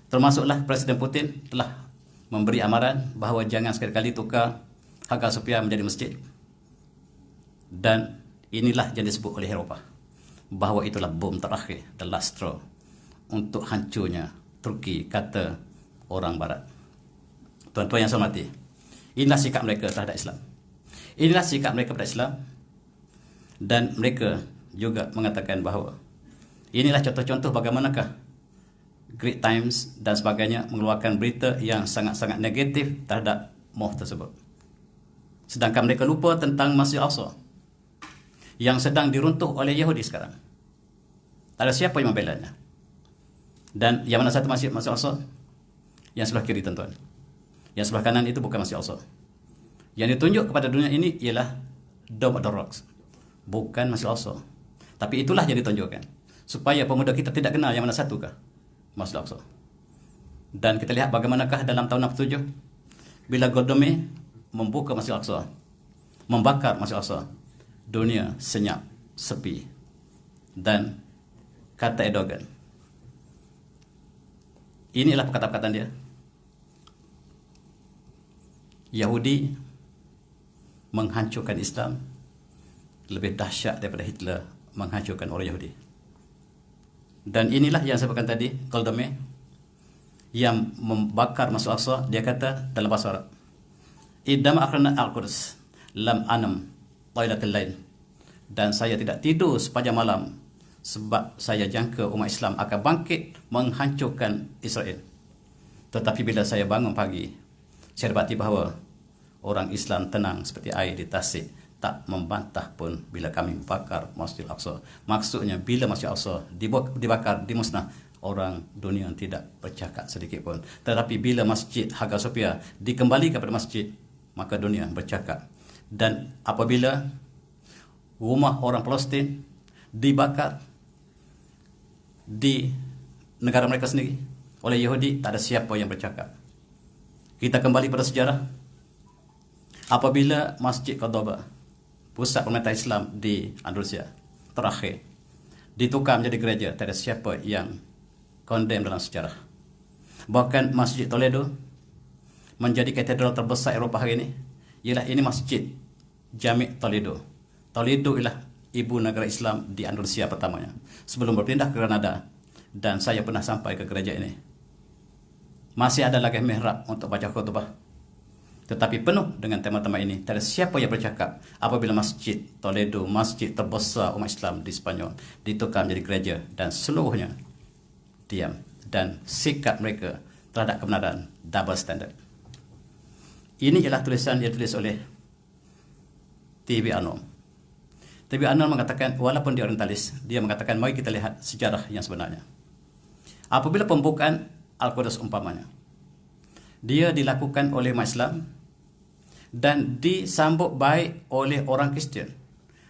Termasuklah Presiden Putin telah memberi amaran bahawa jangan sekali-kali tukar Hagia Sophia menjadi masjid. Dan inilah yang disebut oleh Eropah bahawa itulah bom terakhir, the last straw, untuk hancurnya Turki, kata orang Barat. Tuan-tuan yang saya hormati, inilah sikap mereka terhadap Islam. Inilah sikap mereka terhadap Islam. Dan mereka juga mengatakan bahawa inilah contoh-contoh bagaimanakah Great Times dan sebagainya mengeluarkan berita yang sangat-sangat negatif terhadap moh tersebut. Sedangkan mereka lupa tentang Masjid Al-Aqsa yang sedang diruntuh oleh Yahudi sekarang. Tak ada siapa yang membelanya. Dan yang mana satu Masjid Al-Aqsa? Yang sebelah kiri, tuan-tuan. Yang sebelah kanan itu bukan Masjid Al-Aqsa. Yang ditunjuk kepada dunia ini ialah Dome of the Rocks, bukan Masjid Al-Aqsa. Tapi itulah yang ditunjukkan supaya pemuda kita tidak kenal yang mana satukah Masjid Al-Aqsa. Dan kita lihat bagaimanakah dalam tahun 67 bila Golda Meir membuka Masjid Al-Aqsa, membakar Masjid Al-Aqsa, dunia senyap, sepi. Dan kata Erdogan, inilah perkataan dia, Yahudi menghancurkan Islam lebih dahsyat daripada Hitler menghancurkan orang Yahudi. Dan inilah yang saya sebutkan tadi, Golda Meir yang membakar Masjid Al-Aqsa. Dia kata dalam bahasa Arab, idam akhrana al-Quds lam anam tailatul lail, dan saya tidak tidur sepanjang malam sebab saya jangka umat Islam akan bangkit menghancurkan Israel. Tetapi bila saya bangun pagi, saya dapati bahawa orang Islam tenang seperti air di tasik, tak membantah pun bila kami membakar Masjid Al-Aqsa. Maksudnya bila Masjid Al-Aqsa dibakar, dimusnah, orang dunia tidak bercakap sedikit pun. Tetapi bila Masjid Hagia Sophia dikembalikan kepada masjid, maka dunia bercakap. Dan apabila rumah orang Palestin dibakar di negara mereka sendiri oleh Yahudi, tak ada siapa yang bercakap. Kita kembali pada sejarah. Apabila Masjid Cordoba, pusat pemerintahan Islam di Andalusia terakhir, ditukar menjadi gereja, tak ada siapa yang condemn dalam sejarah. Bahkan Masjid Toledo menjadi katedral terbesar Eropah hari ini. Ialah ini Masjid Jami' Toledo. Toledo ialah ibu negara Islam di Andalusia pertamanya sebelum berpindah ke Granada. Dan saya pernah sampai ke gereja ini. Masih ada lagi mihrab untuk baca khutbah, tetapi penuh dengan tema-tema ini. Tak ada siapa yang bercakap apabila Masjid Toledo, masjid terbesar umat Islam di Spanyol, ditukar menjadi gereja, dan seluruhnya diam. Dan sikap mereka terhadap kebenaran double standard. Ini ialah tulisan yang ditulis oleh T.B. Arnold. T.B. Arnold mengatakan, walaupun dia orientalis, dia mengatakan mari kita lihat sejarah yang sebenarnya. Apabila pembukaan Al-Quds umpamanya, dia dilakukan oleh umat Islam dan disambut baik oleh orang Kristian.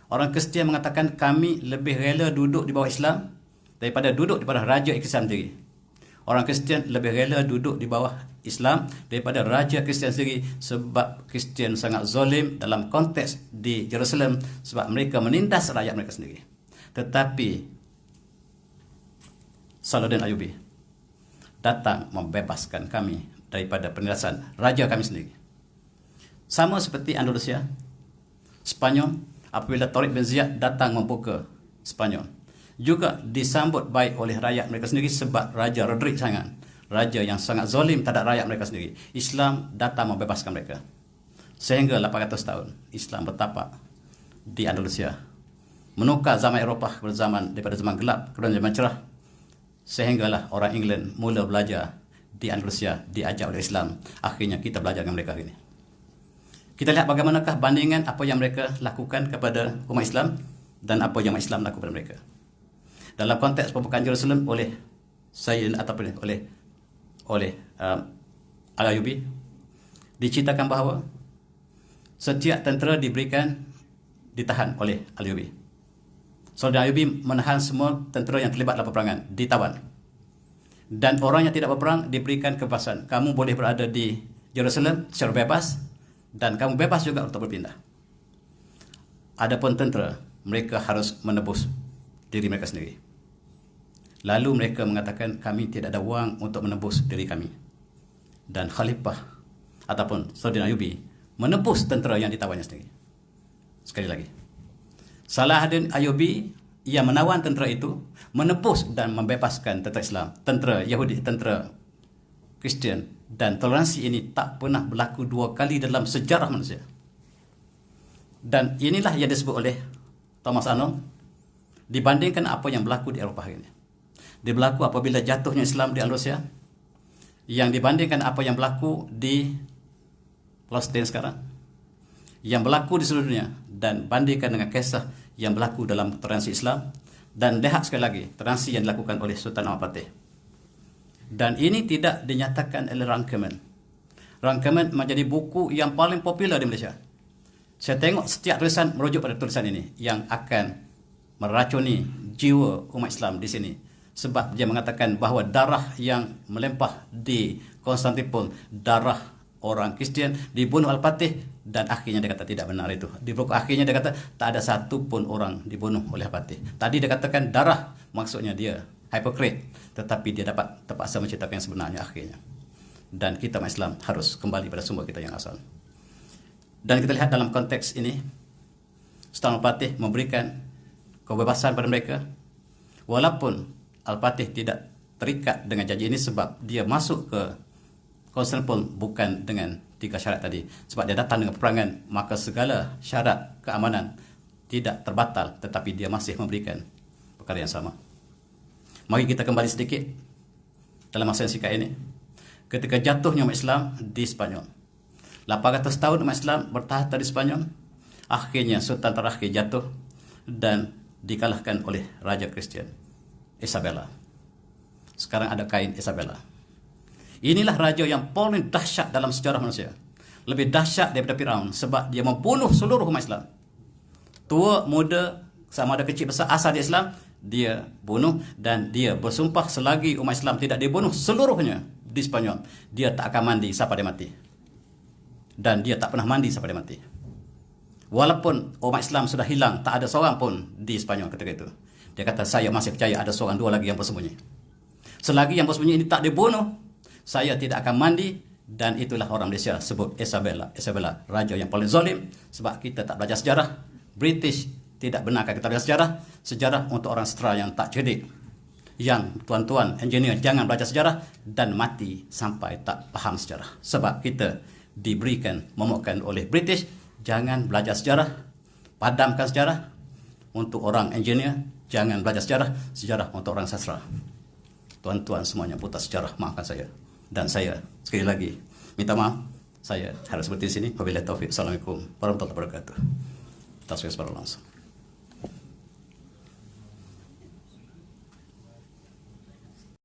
Orang Kristian mengatakan kami lebih rela duduk di bawah Islam daripada duduk di bawah Raja Islam sendiri. Orang Kristian lebih rela duduk di bawah Islam daripada Raja Kristian sendiri, sebab Kristian sangat zalim dalam konteks di Jerusalem sebab mereka menindas rakyat mereka sendiri. Tetapi Salahuddin Ayyubi datang membebaskan kami daripada penindasan raja kami sendiri. Sama seperti Andalusia, Spanyol, apabila Tariq bin Ziyad datang membuka Spanyol, juga disambut baik oleh rakyat mereka sendiri sebab Raja Rodrik sangat, raja yang sangat zalim terhadap rakyat mereka sendiri. Islam datang membebaskan mereka. Sehingga 800 tahun Islam bertapak di Andalusia, menukar zaman Eropah kepada zaman, daripada zaman gelap kepada zaman cerah. Sehinggalah orang England mula belajar di Andalusia, diajak oleh Islam. Akhirnya kita belajar dengan mereka hari ini. Kita lihat bagaimanakah bandingan apa yang mereka lakukan kepada umat Islam dan apa yang umat Islam lakukan kepada mereka. Dalam konteks pembukaan Jerusalem oleh Sayyid ataupun oleh Al-Ayyubi, diceritakan bahawa setiap tentera ditahan oleh Al-Ayyubi. Sultan Al-Ayyubi menahan semua tentera yang terlibat dalam peperangan, ditawan. Dan orang yang tidak berperang diberikan kebebasan. Kamu boleh berada di Jerusalem secara bebas, dan kamu bebas juga untuk berpindah. Adapun tentera, mereka harus menebus diri mereka sendiri. Lalu mereka mengatakan, kami tidak ada wang untuk menebus diri kami. Dan Khalifah ataupun Sultan Ayyubi menebus tentera yang ditawannya sendiri. Sekali lagi, Salahuddin Ayyubi yang menawan tentera itu, menebus dan membebaskan tentera Islam, tentera Yahudi, tentera Kristian. Dan toleransi ini tak pernah berlaku dua kali dalam sejarah manusia. Dan inilah yang disebut oleh Thomas Arnold, dibandingkan apa yang berlaku di Eropah hari ini. Dia berlaku apabila jatuhnya Islam di Andalusia, yang dibandingkan apa yang berlaku di Palestin sekarang, yang berlaku di seluruh dunia, dan bandingkan dengan kisah yang berlaku dalam toleransi Islam. Dan lihat sekali lagi toleransi yang dilakukan oleh Sultan Ahmad Fatih. Dan ini tidak dinyatakan oleh Rangkamen. Rangkamen menjadi buku yang paling popular di Malaysia. Saya tengok setiap tulisan merujuk pada tulisan ini yang akan meracuni jiwa umat Islam di sini. Sebab dia mengatakan bahawa darah yang melempah di Konstantinopel, darah orang Kristian, dibunuh Al-Fatih, dan akhirnya dia kata tidak benar itu. Di buku akhirnya dia kata tak ada satu pun orang dibunuh oleh Al-Fatih. Tadi dia katakan darah, maksudnya dia hipokrit, tetapi dia dapat terpaksa menceritakan yang sebenarnya akhirnya. Dan kita umat Islam harus kembali pada sumber kita yang asal. Dan kita lihat dalam konteks ini, Sultan Al-Fatih memberikan kebebasan pada mereka, walaupun Al-Fatih tidak terikat dengan janji ini sebab dia masuk ke Konstantinopel bukan dengan 3 syarat tadi. Sebab dia datang dengan peperangan, maka segala syarat keamanan tidak terbatal, tetapi dia masih memberikan perkara yang sama. Mari kita kembali sedikit dalam masa yang singkat ini. Ketika jatuhnya umat Islam di Spanyol, 800 tahun umat Islam bertahta di Spanyol, akhirnya Sultan terakhir jatuh dan dikalahkan oleh Raja Kristian, Isabella. Sekarang ada kain Isabella. Inilah raja yang paling dahsyat dalam sejarah manusia. Lebih dahsyat daripada Firaun sebab dia membunuh seluruh umat Islam. Tua, muda, sama ada kecil besar, asal dia Islam, dia bunuh. Dan dia bersumpah selagi umat Islam tidak dibunuh seluruhnya di Spanyol, dia tak akan mandi sampai dia mati. Dan dia tak pernah mandi sampai dia mati. Walaupun umat Islam sudah hilang, tak ada seorang pun di Spanyol ketika itu. Dia kata, saya masih percaya ada seorang dua lagi yang bersembunyi. Selagi yang bersembunyi ini tak dibunuh, saya tidak akan mandi. Dan itulah orang Malaysia sebut Isabella, raja yang paling zalim. Sebab kita tak belajar sejarah. British tidak benarkan kita belajar sejarah. Sejarah untuk orang setera yang tak cerdik. Yang tuan-tuan engineer jangan belajar sejarah dan mati sampai tak faham sejarah. Sebab kita diberikan momokkan oleh British, jangan belajar sejarah, padamkan sejarah. Untuk orang engineer, jangan belajar sejarah, sejarah untuk orang sastra. Tuan-tuan semuanya buta sejarah, maafkan saya. Dan saya sekali lagi minta maaf, saya harus berhenti di sini. Wabillahi taufiq. Assalamualaikum warahmatullahi wabarakatuh. Tasbih langsung.